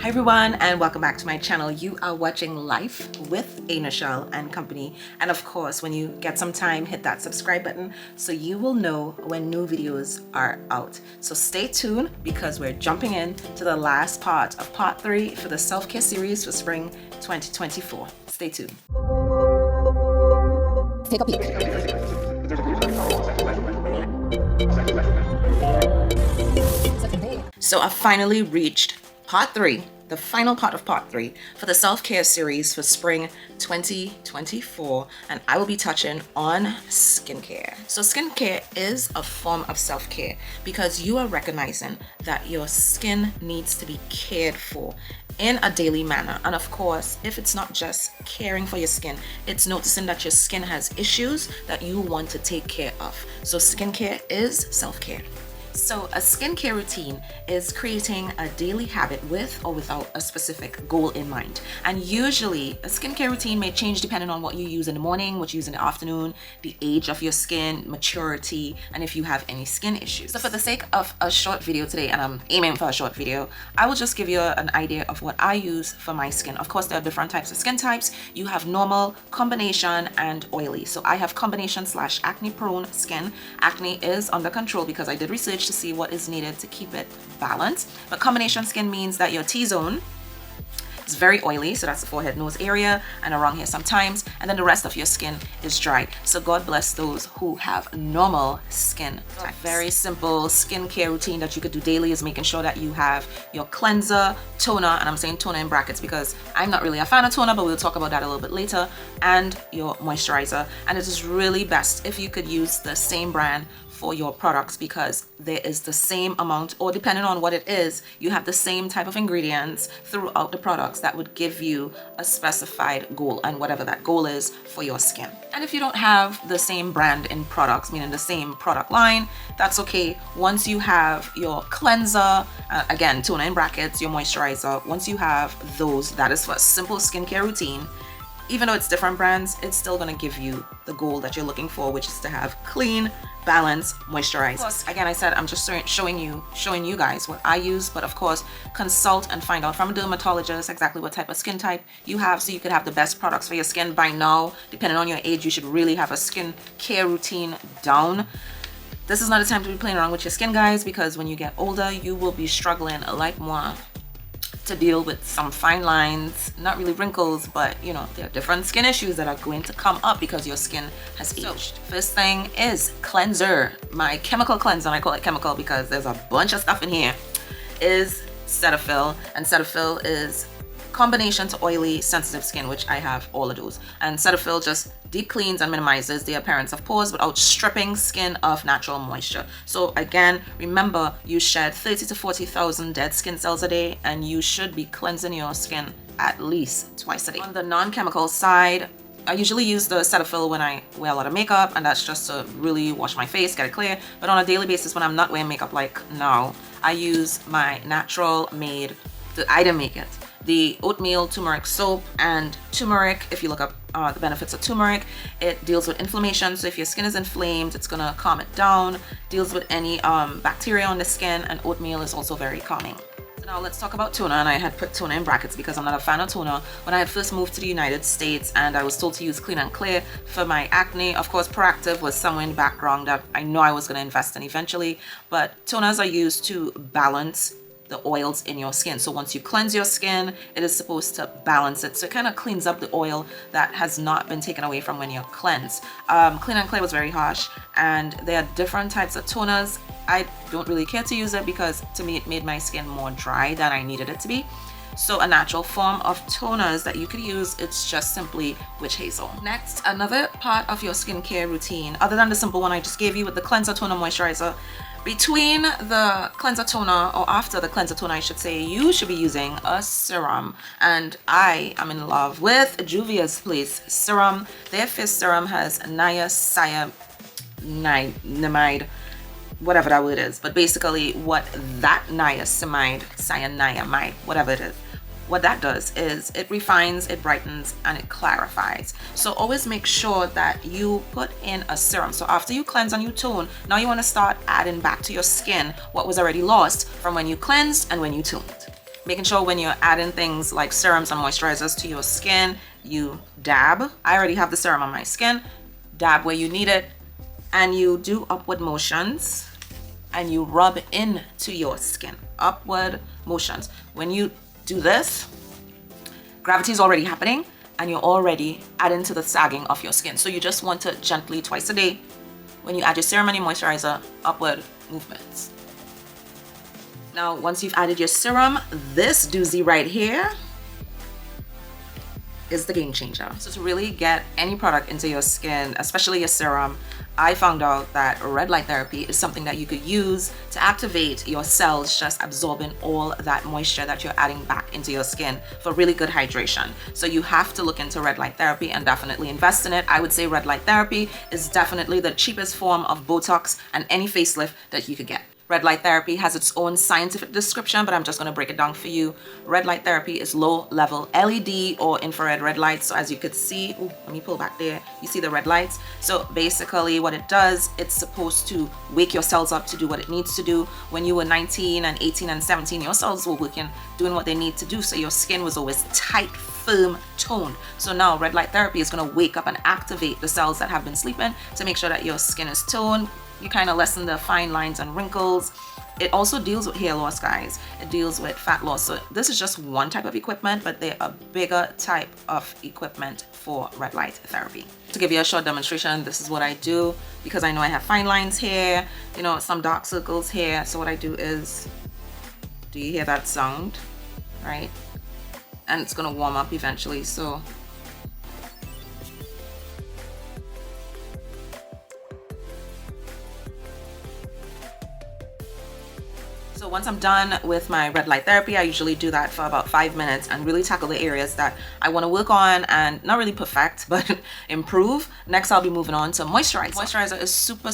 Hi everyone, and welcome back to my channel. You are watching Life with Michelle and Company, and of course when you get some time, hit that subscribe button so you will know when new videos are out. So stay tuned because we're jumping in to the last part of part 3 for the self-care series for spring 2024. Stay tuned. Take a peek. So I finally reached part 3, the final part of part 3 for the self-care series for spring 2024, and I will be touching on skincare. So skincare is a form of self-care because you are recognizing that your skin needs to be cared for in a daily manner. And of course, if it's not just caring for your skin, it's noticing that your skin has issues that you want to take care of. So skincare is self-care. So a skincare routine is creating a daily habit with or without a specific goal in mind. And usually a skincare routine may change depending on what you use in the morning, what you use in the afternoon, the age of your skin, maturity, and if you have any skin issues. So for the sake of a short video today, and I'm aiming for a short video, I will just give you an idea of what I use for my skin. Of course, there are different types of skin types. You have normal, combination, and oily. So I have combination / acne prone skin. Acne is under control because I did research to see what is needed to keep it balanced. But combination skin means that your T-zone is very oily, so that's the forehead, nose area, and around here sometimes, and then the rest of your skin is dry. So God bless those who have normal skin types. Very simple skincare routine that you could do daily is making sure that you have your cleanser, toner, and I'm saying toner in brackets because I'm not really a fan of toner, but we'll talk about that a little bit later, and your moisturizer. And it is really best if you could use the same brand for your products because there is the same amount, or depending on what it is, you have the same type of ingredients throughout the products that would give you a specified goal, and whatever that goal is for your skin. And if you don't have the same brand in products, meaning the same product line, that's okay. Once you have your cleanser, again, toner in brackets, your moisturizer, once you have those, that is for a simple skincare routine. Even though it's different brands, it's still going to give you the goal that you're looking for, which is to have clean, balanced moisturizer. Again, I said I'm just showing you guys what I use, but of course, consult and find out from a dermatologist exactly what type of skin type you have so you could have the best products for your skin. By now, depending on your age, you should really have a skin care routine down. This is not a time to be playing around with your skin, guys, because when you get older, you will be struggling like moi to deal with some fine lines, not really wrinkles, but you know, there are different skin issues that are going to come up because your skin has aged. So, first thing is cleanser. My chemical cleanser, and I call it chemical because there's a bunch of stuff in here, is Cetaphil. And Cetaphil is combination to oily, sensitive skin, which I have all of those. And Cetaphil just deep cleans and minimizes the appearance of pores without stripping skin of natural moisture. So again, remember, you shed 30 to 40,000 dead skin cells a day, and you should be cleansing your skin at least twice a day. On the non-chemical side, I usually use the Cetaphil when I wear a lot of makeup, and that's just to really wash my face, get it clear. But on a daily basis, when I'm not wearing makeup like now, I use my natural made, I didn't make it, the oatmeal turmeric soap. And turmeric, if you look up the benefits of turmeric, it deals with inflammation. So if your skin is inflamed, it's gonna calm it down, deals with any bacteria on the skin, and oatmeal is also very calming. So now let's talk about toner, and I had put toner in brackets because I'm not a fan of toner. When I had first moved to the United States and I was told to use Clean and Clear for my acne, of course Proactive was somewhere in the background that I know I was gonna invest in eventually, but toners are used to balance the oils in your skin. So once you cleanse your skin, it is supposed to balance it. So it kind of cleans up the oil that has not been taken away from when you're cleansed. Clean and Clear was very harsh, and there are different types of toners. I don't really care to use it because to me it made my skin more dry than I needed it to be. So a natural form of toners that you could use, it's just simply witch hazel. Next, another part of your skincare routine, other than the simple one I just gave you with the cleanser, toner, moisturizer, between the cleanser toner, or after the cleanser toner I should say, you should be using a serum. And I am in love with Juvia's Place serum. Their face serum has niacinamide, whatever that word is, but basically what that cyanamide, whatever it is, what that does is it refines, it brightens, and it clarifies. So always make sure that you put in a serum. So after you cleanse and you tone, now you want to start adding back to your skin what was already lost from when you cleansed and when you toned. making sure when you're adding things like serums and moisturizers to your skin, you dab. I already have the serum on my skin. Dab where you need it, and you do upward motions and you rub into your skin. Upward motions. When you do this, gravity is already happening and you're already adding to the sagging of your skin. So you just want to gently, twice a day, when you add your serum and your moisturizer, upward movements. Now, once you've added your serum, this doozy right here is the game changer. So to really get any product into your skin, especially your serum, I found out that red light therapy is something that you could use to activate your cells, just absorbing all that moisture that you're adding back into your skin for really good hydration. So you have to look into red light therapy and definitely invest in it. I would say red light therapy is definitely the cheapest form of Botox and any facelift that you could get. Red light therapy has its own scientific description, but I'm just going to break it down for you. Red light therapy is low level LED or infrared red lights. So as you could see, let me pull back there, you see the red lights. So basically what it does, it's supposed to wake your cells up to do what it needs to do. When you were 19 and 18 and 17, your cells were working, doing what they need to do. So your skin was always tight, firm, toned. So now red light therapy is going to wake up and activate the cells that have been sleeping to make sure that your skin is toned. You kind of lessen the fine lines and wrinkles. It also deals with hair loss, guys. It deals with fat loss. So this is just one type of equipment, but they're a bigger type of equipment for red light therapy. To give you a short demonstration, this is what I do because I know I have fine lines here, you know, some dark circles here. So what I do is, do you hear that sound, right? And it's gonna warm up eventually. So once I'm done with my red light therapy, I usually do that for about 5 minutes and really tackle the areas that I want to work on and not really perfect, but improve. Next, I'll be moving on to moisturizer. Moisturizer is super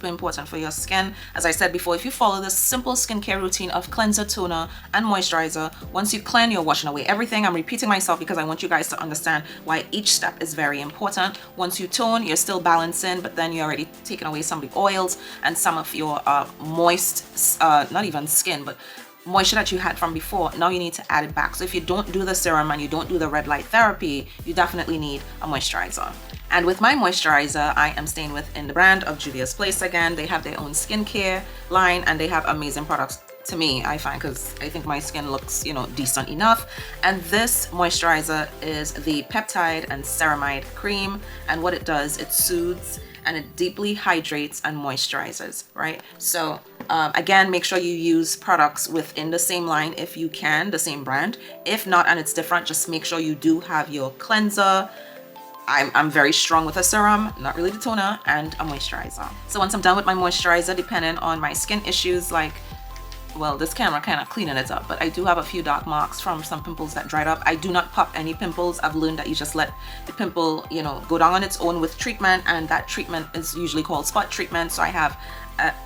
important for your skin. As I said before, if you follow this simple skincare routine of cleanser, toner, and moisturizer, once you cleanse, you're washing away everything. I'm repeating myself because I want you guys to understand why each step is very important. Once you tone, you're still balancing, but then you're already taking away some of the oils and some of your moist, not even skin, but moisture that you had from before. Now you need to add it back. So if you don't do the serum and you don't do the red light therapy, you definitely need a moisturizer. And with my moisturizer, I am staying within the brand of Juvia's Place again. They have their own skincare line and they have amazing products to me, I find, because I think my skin looks, you know, decent enough. And this moisturizer is the peptide and ceramide cream, and what it does, it soothes and it deeply hydrates and moisturizes, right? So again, make sure you use products within the same line if you can, the same brand. If not, and it's different, just make sure you do have your cleanser. I'm very strong with a serum, not really the toner, and a moisturizer. So once I'm done with my moisturizer, depending on my skin issues, like, well, this camera kind of cleaning it up, but I do have a few dark marks from some pimples that dried up. I do not pop any pimples. I've learned that you just let the pimple, you know, go down on its own with treatment, and that treatment is usually called spot treatment. So I have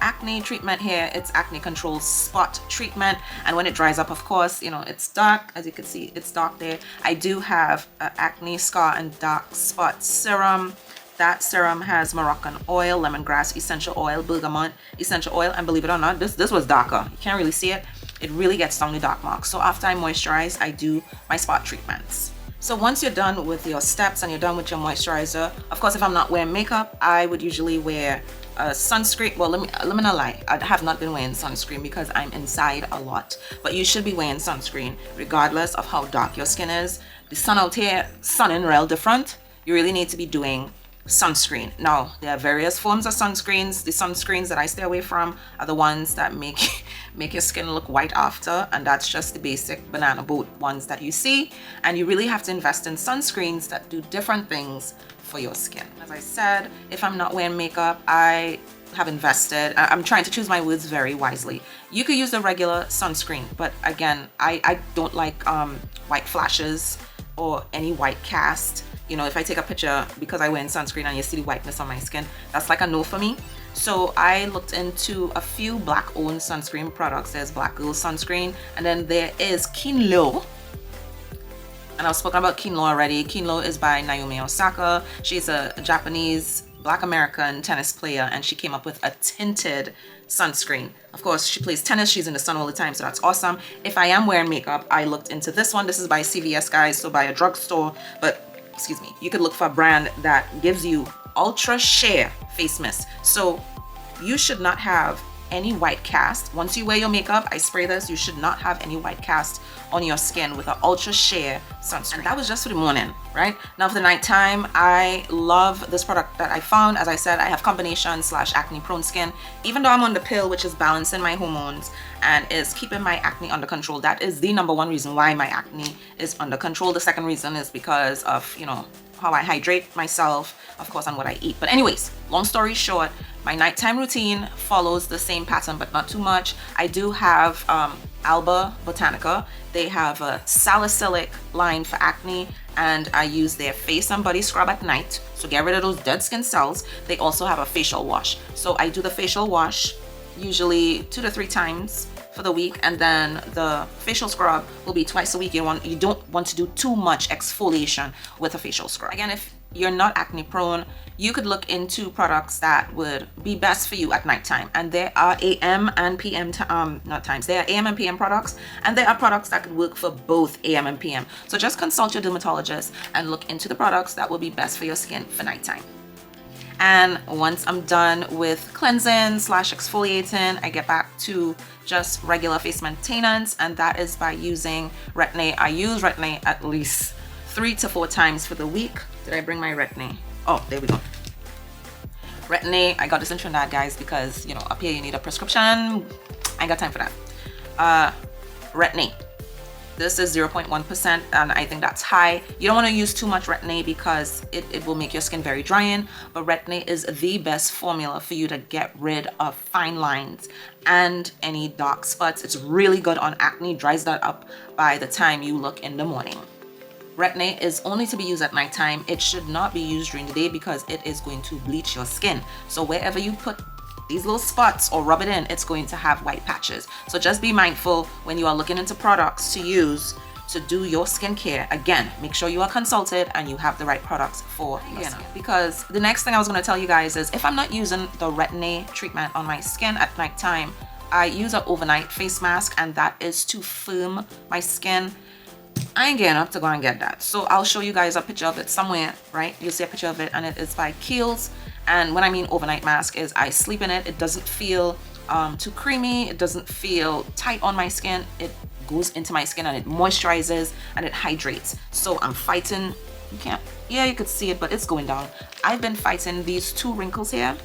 acne treatment here. It's acne control spot treatment, and when it dries up, of course, you know, it's dark. As you can see, it's dark there. I do have acne scar and dark spot serum. That serum has Moroccan oil, lemongrass essential oil, bergamot essential oil, and believe it or not, this was darker. You can't really see it. It really gets down the dark marks. So after I moisturize, I do my spot treatments. So once you're done with your steps and you're done with your moisturizer, of course, if I'm not wearing makeup, I would usually wear a sunscreen. Well, let me not lie. I have not been wearing sunscreen because I'm inside a lot. But you should be wearing sunscreen regardless of how dark your skin is. The sun out here, sunning real different. You really need to be doing sunscreen. Now, there are various forms of sunscreens. The sunscreens that I stay away from are the ones that make your skin look white after, and that's just the basic banana boat ones that you see. And you really have to invest in sunscreens that do different things for your skin. As I said, if I'm not wearing makeup, I have invested. I'm trying to choose my words very wisely. You could use a regular sunscreen, but again, I don't like white flashes or any white cast. You know, if I take a picture because I wear sunscreen and you see the whiteness on my skin, that's like a no for me. So I looked into a few black owned sunscreen products. There's Black Girl sunscreen, and then there is Kinlo. And I've spoken about Kinlo already. Kinlo is by Naomi Osaka. She's a Japanese Black American tennis player, and she came up with a tinted sunscreen. Of course, she plays tennis, she's in the sun all the time, so that's awesome. If I am wearing makeup, I looked into this one. This is by CVS, guys, so by a drugstore, but excuse me, you could look for a brand that gives you ultra sheer face mist. So you should not have any white cast. Once you wear your makeup, I spray this, you should not have any white cast on your skin with an ultra sheer sunscreen. And that was just for the morning, right? Now for the nighttime, I love this product that I found. As I said, I have combination / acne prone skin. Even though I'm on the pill, which is balancing my hormones and is keeping my acne under control, that is the #1 reason why my acne is under control. The second reason is because of, you know, how I hydrate myself, of course, and what I eat. But anyways, long story short, my nighttime routine follows the same pattern, but not too much. I do have Alba Botanica. They have a salicylic line for acne, and I use their face and body scrub at night, so get rid of those dead skin cells. They also have a facial wash. So I do the facial wash usually 2 to 3 times for the week, and then the facial scrub will be twice a week. You don't want to do too much exfoliation with a facial scrub. Again, if you're not acne prone, you could look into products that would be best for you at nighttime. And there are AM and PM, there are AM and PM products, and there are products that could work for both AM and PM. So just consult your dermatologist and look into the products that will be best for your skin for nighttime. And once I'm done with cleansing / exfoliating, I get back to just regular face maintenance, and that is by using Retin-A. I use Retin-A at least 3 to 4 times for the week. Did I bring my Retin-A? Oh, there we go. Retin-A, I got this in Trinidad, guys, because, you know, up here you need a prescription. I ain't got time for that. Retin-A. This is 0.1%, and I think that's high. You don't want to use too much Retin-A because it will make your skin very drying, but Retin-A is the best formula for you to get rid of fine lines and any dark spots. It's really good on acne, dries that up by the time you look in the morning. Retin-A is only to be used at nighttime. It should not be used during the day because it is going to bleach your skin. So wherever you put these little spots or rub it in, it's going to have white patches. So just be mindful when you are looking into products to use to do your skincare. Again, make sure you are consulted and you have the right products for your skin. Because the next thing I was going to tell you guys is, if I'm not using the Retin-A treatment on my skin at nighttime, I use an overnight face mask, and that is to firm my skin. I ain't getting up to go and get that, so I'll show you guys a picture of it somewhere, right? You'll see a picture of it, and it is by Kiehl's. And when I mean overnight mask, is I sleep in it. It doesn't feel too creamy. It doesn't feel tight on my skin. It goes into my skin and it moisturizes and it hydrates. So I'm fighting, you could see it, but it's going down. I've been fighting these 2 wrinkles here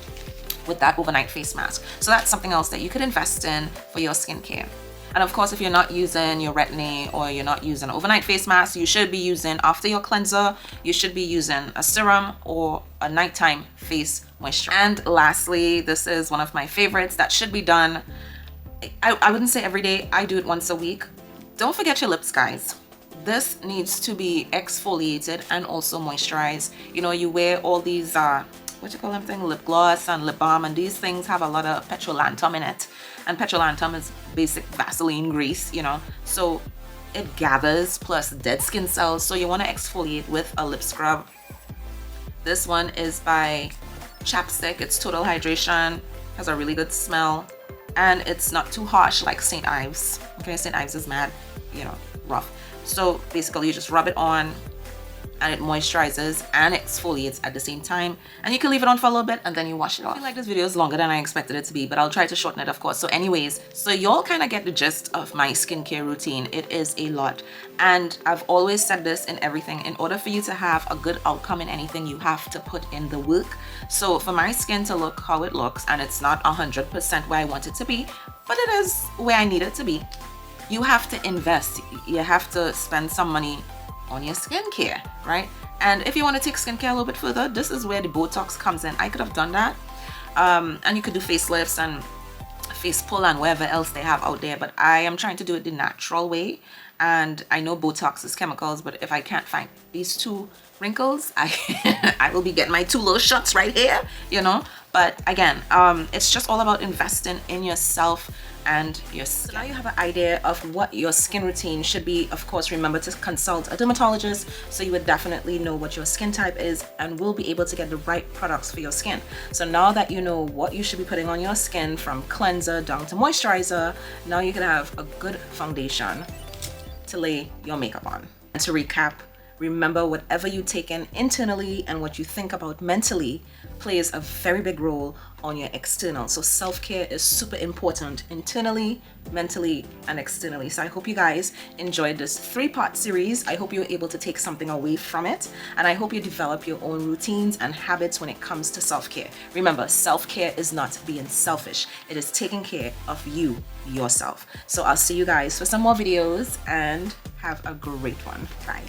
with that overnight face mask. So that's something else that you could invest in for your skincare. And of course, if you're not using your Retin-A or you're not using an overnight face mask, you should be using, after your cleanser, you should be using a serum or a nighttime face moisturizer. And lastly, this is one of my favorites that should be done, I wouldn't say every day, I do it once a week. Don't forget your lips, guys. This needs to be exfoliated and also moisturized. You know, you wear all these what you call them thing, lip gloss and lip balm, and these things have a lot of petrolantum in it, and petrolantum is basic Vaseline grease, you know, so it gathers, plus dead skin cells. So you want to exfoliate with a lip scrub. This one is by Chapstick. It's Total Hydration, has a really good smell, and it's not too harsh like St. Ives. Okay, St. Ives is mad, you know, rough. So basically you just rub it on and it moisturizes and exfoliates at the same time, and you can leave it on for a little bit and then you wash it off. I feel like this video is longer than I expected it to be, but I'll try to shorten it, of course. So anyways, so y'all kind of get the gist of my skincare routine. It is a lot, and I've always said this in everything: in order for you to have a good outcome in anything, you have to put in the work. So for my skin to look how it looks, and it's not 100% where I want it to be, but it is where I need it to be, you have to invest. You have to spend some money on your skincare, right? And if you want to take skincare a little bit further, this is where the Botox comes in. I could have done that, and you could do facelifts and face pull and whatever else they have out there, but I am trying to do it the natural way, and I know Botox is chemicals, but if I can't find these 2 wrinkles, I will be getting my 2 little shots right here, you know. But again, it's just all about investing in yourself and your skin. So now you have an idea of what your skin routine should be. Of course, remember to consult a dermatologist so you would definitely know what your skin type is and will be able to get the right products for your skin. So now that you know what you should be putting on your skin, from cleanser down to moisturizer, now you can have a good foundation to lay your makeup on. And to recap, remember, whatever you take in internally and what you think about mentally plays a very big role on your external. So self-care is super important internally, mentally, and externally. So I hope you guys enjoyed this 3-part series. I hope you're able to take something away from it, and I hope you develop your own routines and habits when it comes to self-care. Remember, self-care is not being selfish. It is taking care of you, yourself. So I'll see you guys for some more videos, and have a great one. Bye.